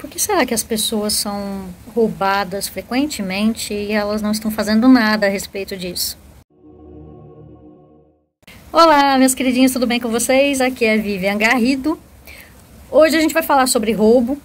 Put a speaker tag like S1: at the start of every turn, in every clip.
S1: Por que será que as pessoas são roubadas frequentemente e elas não estão fazendo nada a respeito disso? Olá, meus queridinhos, tudo bem com vocês? Aqui é Vivian Garrido. Hoje a gente vai falar sobre roubo.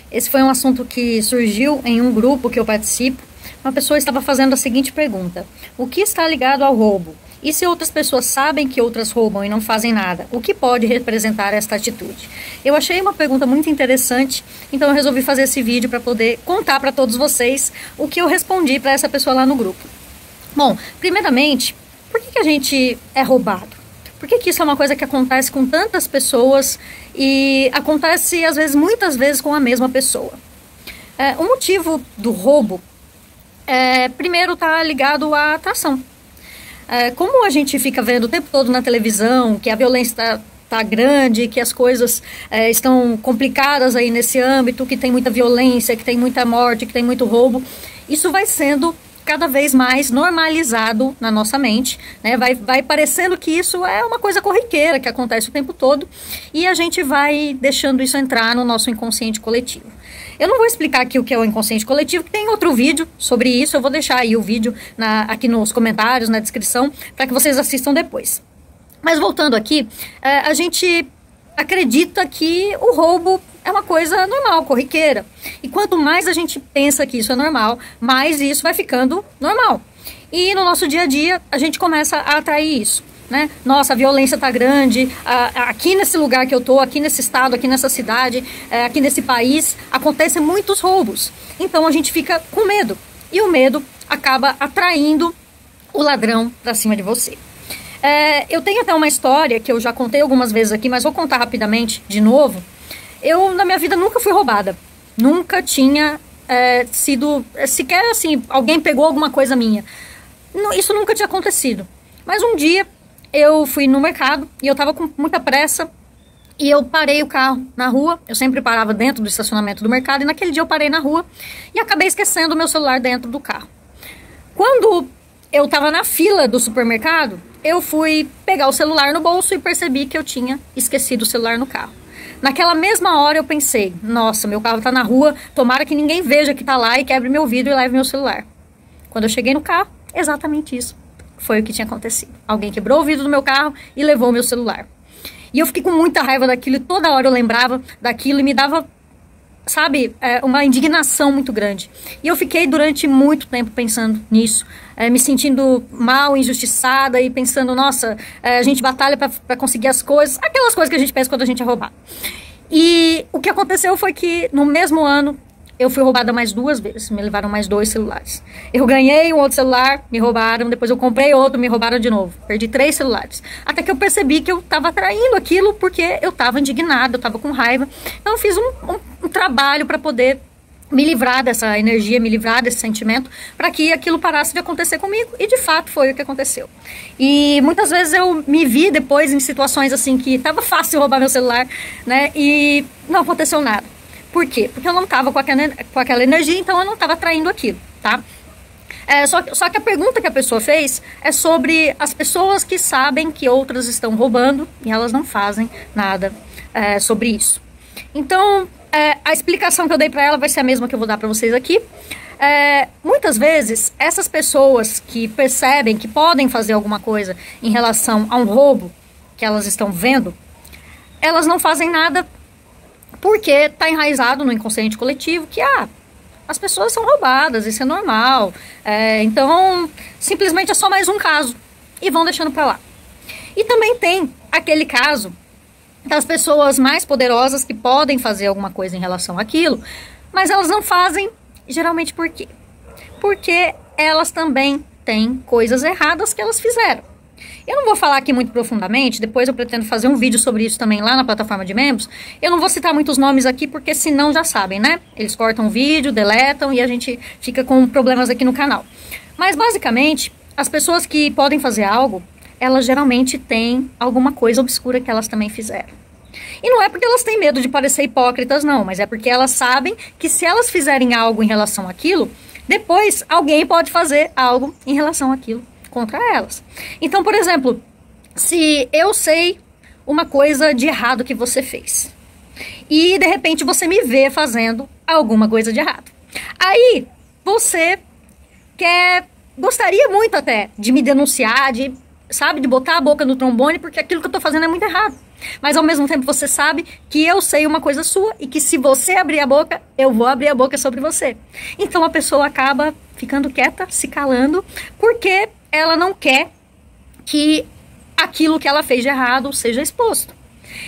S1: Esse foi um assunto que surgiu em um grupo que eu participo. Uma pessoa estava fazendo a seguinte pergunta: o que está ligado ao roubo? E se outras pessoas sabem que outras roubam e não fazem nada, o que pode representar esta atitude? Eu achei uma pergunta muito interessante, então eu resolvi fazer esse vídeo para poder contar para todos vocês o que eu respondi para essa pessoa lá no grupo. Bom, primeiramente, por que a gente é roubado? Por que isso é uma coisa que acontece com tantas pessoas e acontece, às vezes, muitas vezes com a mesma pessoa? O motivo do roubo, primeiro, está ligado à atração. Como a gente fica vendo o tempo todo na televisão que a violência está grande, que as coisas estão complicadas aí nesse âmbito, que tem muita violência, que tem muita morte, que tem muito roubo, isso vai sendo cada vez mais normalizado na nossa mente, né? Vai parecendo que isso é uma coisa corriqueira, que acontece o tempo todo, e a gente vai deixando isso entrar no nosso inconsciente coletivo. Eu não vou explicar aqui o que é o inconsciente coletivo, que tem outro vídeo sobre isso, eu vou deixar aí o vídeo aqui nos comentários, na descrição, para que vocês assistam depois. Mas voltando aqui, a gente acredita que o roubo é uma coisa normal, corriqueira. E quanto mais a gente pensa que isso é normal, mais isso vai ficando normal. E no nosso dia a dia, a gente começa a atrair isso, né? Nossa, a violência tá grande, aqui nesse lugar que eu tô, aqui nesse estado, aqui nessa cidade, aqui nesse país, acontecem muitos roubos. Então a gente fica com medo. E o medo acaba atraindo o ladrão pra cima de você. Eu tenho até uma história que eu já contei algumas vezes aqui, mas vou contar rapidamente de novo. Eu, na minha vida, nunca fui roubada. Nunca tinha sido, sequer assim, alguém pegou alguma coisa minha. Isso nunca tinha acontecido. Mas um dia, eu fui no mercado e eu tava com muita pressa e eu parei o carro na rua. Eu sempre parava dentro do estacionamento do mercado e naquele dia eu parei na rua e acabei esquecendo o meu celular dentro do carro. Quando eu tava na fila do supermercado, eu fui pegar o celular no bolso e percebi que eu tinha esquecido o celular no carro. Naquela mesma hora eu pensei, nossa, meu carro tá na rua, tomara que ninguém veja que tá lá e quebre meu vidro e leve meu celular. Quando eu cheguei no carro, exatamente isso foi o que tinha acontecido. Alguém quebrou o vidro do meu carro e levou meu celular. E eu fiquei com muita raiva daquilo e toda hora eu lembrava daquilo e me dava, sabe, uma indignação muito grande. E eu fiquei durante muito tempo pensando nisso, me sentindo mal, injustiçada e pensando, nossa, a gente batalha para conseguir as coisas, aquelas coisas que a gente pensa quando a gente é roubado. E o que aconteceu foi que no mesmo ano eu fui roubada mais 2 vezes, me levaram mais 2 celulares. Eu ganhei um outro celular, me roubaram, depois eu comprei outro, me roubaram de novo. Perdi 3 celulares. Até que eu percebi que eu estava traindo aquilo porque eu estava indignada, eu estava com raiva. Então eu fiz um trabalho para poder me livrar dessa energia, me livrar desse sentimento, para que aquilo parasse de acontecer comigo. E de fato foi o que aconteceu. E muitas vezes eu me vi depois em situações assim que estava fácil roubar meu celular, né? E não aconteceu nada. Por quê? Porque eu não estava com aquela energia, então eu não estava atraindo aquilo, tá? Só que a pergunta que a pessoa fez é sobre as pessoas que sabem que outras estão roubando e elas não fazem nada sobre isso. Então, a explicação que eu dei para ela vai ser a mesma que eu vou dar para vocês aqui. Muitas vezes, essas pessoas que percebem que podem fazer alguma coisa em relação a um roubo que elas estão vendo, elas não fazem nada porque está enraizado no inconsciente coletivo que as pessoas são roubadas, isso é normal. Então, simplesmente é só mais um caso e vão deixando para lá. E também tem aquele caso das pessoas mais poderosas que podem fazer alguma coisa em relação àquilo, mas elas não fazem, geralmente por quê? Porque elas também têm coisas erradas que elas fizeram. Eu não vou falar aqui muito profundamente, depois eu pretendo fazer um vídeo sobre isso também lá na plataforma de membros. Eu não vou citar muitos nomes aqui, porque senão já sabem, né? Eles cortam o vídeo, deletam e a gente fica com problemas aqui no canal. Mas basicamente, as pessoas que podem fazer algo, elas geralmente têm alguma coisa obscura que elas também fizeram. E não é porque elas têm medo de parecer hipócritas, não, mas é porque elas sabem que se elas fizerem algo em relação àquilo, depois alguém pode fazer algo em relação àquilo contra elas. Então, por exemplo, se eu sei uma coisa de errado que você fez, e de repente você me vê fazendo alguma coisa de errado. Aí você gostaria muito até de me denunciar, de botar a boca no trombone, porque aquilo que eu tô fazendo é muito errado. Mas ao mesmo tempo você sabe que eu sei uma coisa sua e que se você abrir a boca, eu vou abrir a boca sobre você. Então a pessoa acaba ficando quieta, se calando, porque ela não quer que aquilo que ela fez de errado seja exposto.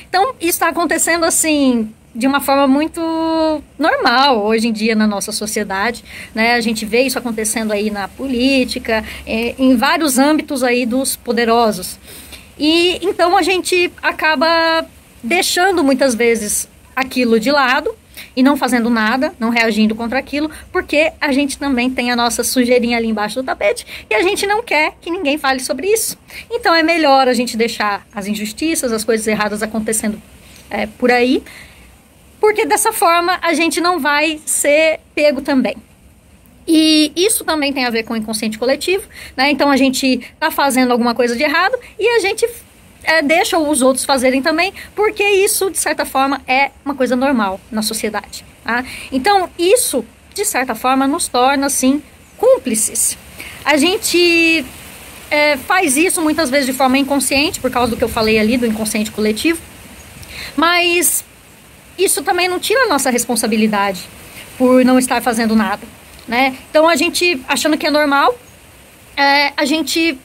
S1: Então isso está acontecendo assim de uma forma muito normal hoje em dia na nossa sociedade, né? A gente vê isso acontecendo aí na política, em vários âmbitos aí dos poderosos. E então a gente acaba deixando muitas vezes aquilo de lado e não fazendo nada, não reagindo contra aquilo, porque a gente também tem a nossa sujeirinha ali embaixo do tapete e a gente não quer que ninguém fale sobre isso. Então é melhor a gente deixar as injustiças, as coisas erradas acontecendo por aí, porque dessa forma a gente não vai ser pego também. E isso também tem a ver com o inconsciente coletivo, né? Então a gente tá fazendo alguma coisa de errado e a gente deixa os outros fazerem também, porque isso, de certa forma, é uma coisa normal na sociedade, tá? Então isso, de certa forma, nos torna, assim, cúmplices. A gente faz isso muitas vezes de forma inconsciente, por causa do que eu falei ali, do inconsciente coletivo, mas isso também não tira a nossa responsabilidade por não estar fazendo nada, né? Então a gente, achando que é normal, a gente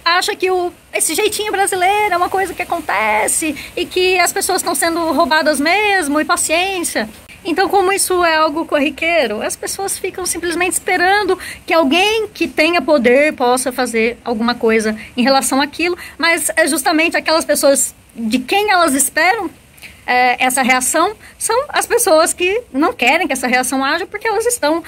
S1: acha que esse jeitinho brasileiro é uma coisa que acontece e que as pessoas estão sendo roubadas mesmo, e paciência. Então, como isso é algo corriqueiro, as pessoas ficam simplesmente esperando que alguém que tenha poder possa fazer alguma coisa em relação àquilo, mas é justamente aquelas pessoas de quem elas esperam essa reação são as pessoas que não querem que essa reação haja, porque elas estão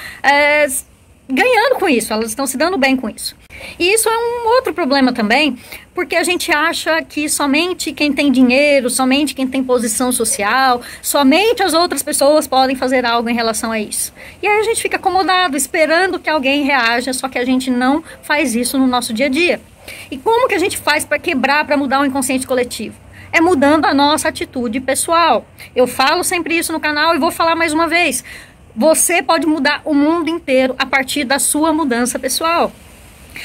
S1: ganhando com isso, elas estão se dando bem com isso. E isso é um outro problema também, porque a gente acha que somente quem tem dinheiro, somente quem tem posição social, somente as outras pessoas podem fazer algo em relação a isso. E aí a gente fica acomodado, esperando que alguém reaja, só que a gente não faz isso no nosso dia a dia. E como que a gente faz para quebrar, para mudar o inconsciente coletivo? É mudando a nossa atitude pessoal. Eu falo sempre isso no canal e vou falar mais uma vez. Você pode mudar o mundo inteiro a partir da sua mudança pessoal.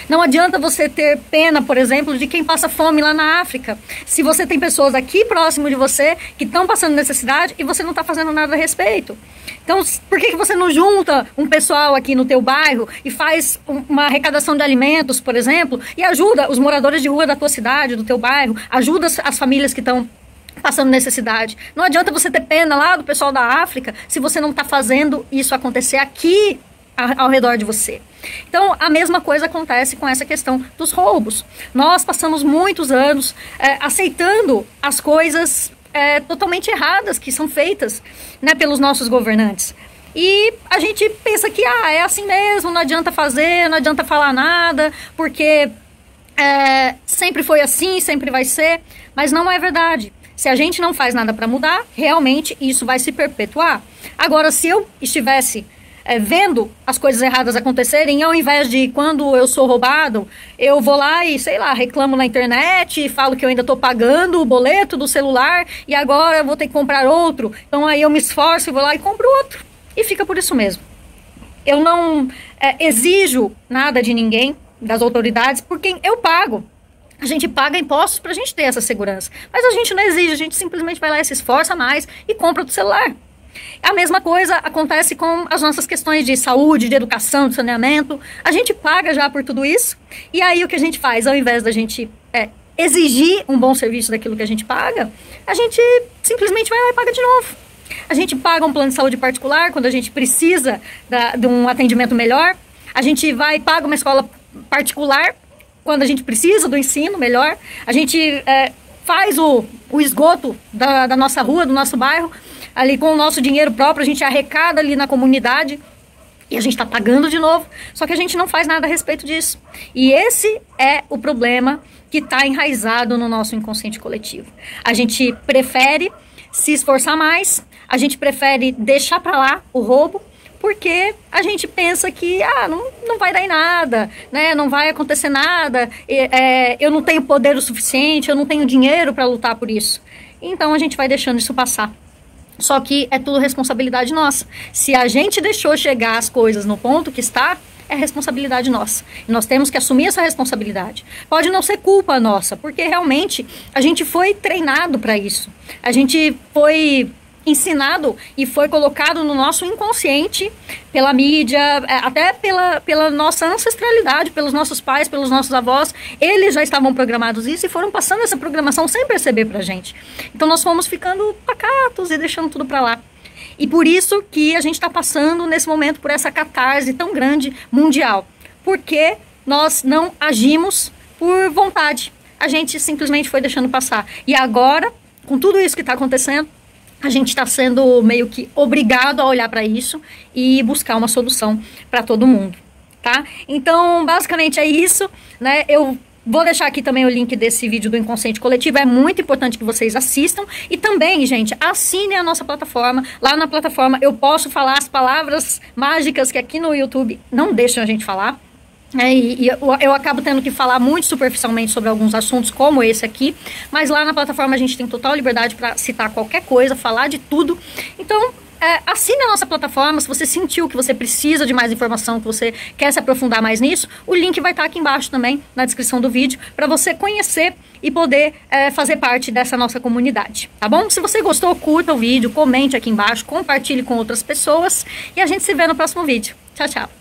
S1: Não adianta você ter pena, por exemplo, de quem passa fome lá na África. Se você tem pessoas aqui próximo de você que estão passando necessidade e você não está fazendo nada a respeito. Então, por que você não junta um pessoal aqui no teu bairro e faz uma arrecadação de alimentos, por exemplo, e ajuda os moradores de rua da tua cidade, do teu bairro, ajuda as famílias que estão passando necessidade. Não adianta você ter pena lá do pessoal da África se você não está fazendo isso acontecer aqui ao redor de você. Então, a mesma coisa acontece com essa questão dos roubos. Nós passamos muitos anos aceitando as coisas totalmente erradas que são feitas, né, pelos nossos governantes. E a gente pensa que é assim mesmo, não adianta fazer, não adianta falar nada, porque sempre foi assim, sempre vai ser, mas não é verdade. Se a gente não faz nada para mudar, realmente isso vai se perpetuar. Agora, se eu estivesse vendo as coisas erradas acontecerem, ao invés de, quando eu sou roubado, eu vou lá e, sei lá, reclamo na internet, falo que eu ainda estou pagando o boleto do celular e agora eu vou ter que comprar outro. Então aí eu me esforço e vou lá e compro outro. E fica por isso mesmo. Eu não exijo nada de ninguém, das autoridades, por quem eu pago. A gente paga impostos para a gente ter essa segurança. Mas a gente não exige, a gente simplesmente vai lá e se esforça mais e compra do celular. A mesma coisa acontece com as nossas questões de saúde, de educação, de saneamento. A gente paga já por tudo isso. E aí o que a gente faz? Ao invés da gente exigir um bom serviço daquilo que a gente paga, a gente simplesmente vai lá e paga de novo. A gente paga um plano de saúde particular quando a gente precisa de um atendimento melhor. A gente vai e paga uma escola particular quando a gente precisa do ensino melhor. A gente faz o esgoto da nossa rua, do nosso bairro, ali com o nosso dinheiro próprio, a gente arrecada ali na comunidade e a gente está pagando de novo, só que a gente não faz nada a respeito disso. E esse é o problema que está enraizado no nosso inconsciente coletivo. A gente prefere se esforçar mais, a gente prefere deixar para lá o roubo, porque a gente pensa que não vai dar em nada, né? Não vai acontecer nada, eu não tenho poder o suficiente, eu não tenho dinheiro para lutar por isso. então a gente vai deixando isso passar. Só que é tudo responsabilidade nossa. Se a gente deixou chegar as coisas no ponto que está, é responsabilidade nossa. E nós temos que assumir essa responsabilidade. Pode não ser culpa nossa, porque realmente a gente foi treinado para isso. A gente foi ensinado e foi colocado no nosso inconsciente pela mídia, até pela nossa ancestralidade, pelos nossos pais, pelos nossos avós. Eles já estavam programados isso e foram passando essa programação sem perceber pra gente. Então nós fomos ficando pacatos e deixando tudo pra lá. E por isso que a gente está passando nesse momento por essa catarse tão grande mundial. Porque nós não agimos por vontade. A gente simplesmente foi deixando passar. E agora, com tudo isso que está acontecendo, a gente está sendo meio que obrigado a olhar para isso e buscar uma solução para todo mundo, tá? Então, basicamente é isso, né? Eu vou deixar aqui também o link desse vídeo do Inconsciente Coletivo, é muito importante que vocês assistam. E também, gente, assinem a nossa plataforma. Lá na plataforma eu posso falar as palavras mágicas que aqui no YouTube não deixam a gente falar. Eu acabo tendo que falar muito superficialmente sobre alguns assuntos como esse aqui, mas lá na plataforma a gente tem total liberdade para citar qualquer coisa, falar de tudo. Então, assine a nossa plataforma. Se você sentiu que você precisa de mais informação, que você quer se aprofundar mais nisso, o link vai estar aqui embaixo também, na descrição do vídeo, para você conhecer e poder fazer parte dessa nossa comunidade, tá bom? Se você gostou, curta o vídeo, comente aqui embaixo, compartilhe com outras pessoas e a gente se vê no próximo vídeo. Tchau, tchau!